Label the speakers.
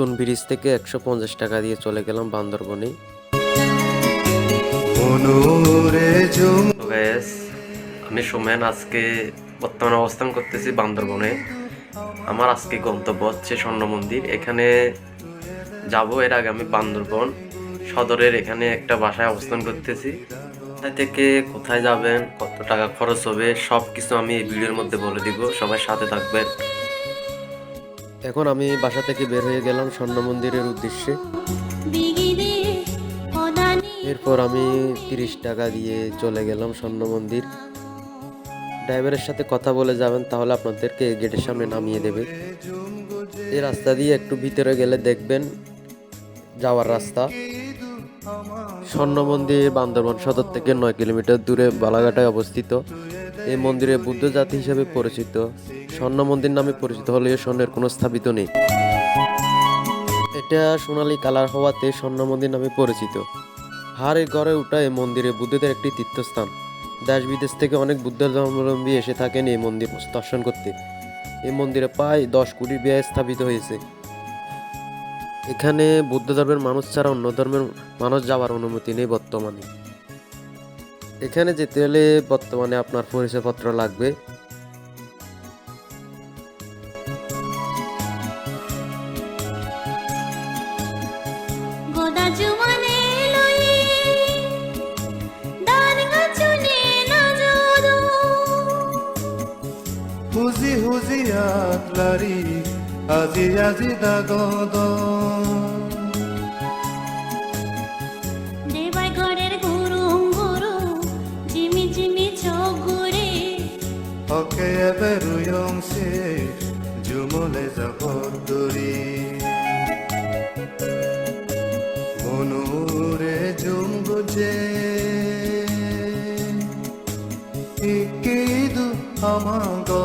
Speaker 1: নতুন ব্রিজ থেকে 150 টাকা দিয়ে চলে গেলাম বান্দরবনে। তো গাইস, আমি সোমেন আজকে বর্তমানে অবস্থান করতেছি বান্দরবনে। আমার আজকে গন্তব্য হচ্ছে স্বর্ণ মন্দির। এখানে যাব। এর আগে আমি বান্দরবন সদরের এখানে একটা বাসায় অবস্থান করতেছি। কোথায় থেকে কোথায় যাবেন, কত টাকা খরচ হবে, সব কিছু আমি এই ভিডিওর মধ্যে বলে দিব। সবাই সাথে থাকবেন। এখন আমি বাসা থেকে বের হয়ে গেলাম স্বর্ণ মন্দিরের উদ্দেশ্যে। এরপর আমি 30 টাকা দিয়ে চলে গেলাম স্বর্ণ মন্দির। ড্রাইভারের সাথে কথা বলে যাবেন, তাহলে আপনাদেরকে গেটের সামনে নামিয়ে দেবে। এই রাস্তা দিয়ে একটু ভিতরে গেলে দেখবেন যাওয়ার রাস্তা। স্বর্ণ মন্দির বান্দরবান সদর থেকে 9 কিলোমিটার দূরে বালাঘাটায় অবস্থিত। এই মন্দিরে বুদ্ধ জাতি হিসেবে পরিচিত। স্বর্ণ মন্দির নামে পরিচিত হলেও স্বর্ণের কোনো স্থাপিত নেই। এটা সোনালী কালার হওয়াতে স্বর্ণ মন্দির নামে পরিচিত। হাড়ে গড়ে ওঠা এই মন্দিরে বুদ্ধদের একটি তীর্থস্থান। দেশ বিদেশ থেকে অনেক বুদ্ধ ধর্মাবলম্বী এসে থাকেন এই মন্দির দর্শন করতে। এই মন্দিরে প্রায় 10 কোটি ব্যয় স্থাপিত হয়েছে। এখানে বৌদ্ধ ধর্মের মানুষ ছাড়া অন্য ধর্মের মানুষ যাওয়ার অনুমতি নেই বর্তমানে। এখানে যেতে হলে বর্তমানে আপনার পরিচয়পত্র লাগবে।
Speaker 2: হুজি হুজি আতলারি আজি আজি দাগদ
Speaker 3: দেবাই ঘরের গুরুং গুরু জিমি জিমি চগুরে
Speaker 2: হকে এবে রুয়ং সে জুমলে জবদরি মনুরে জুম গুজে ইকিদু আমাগো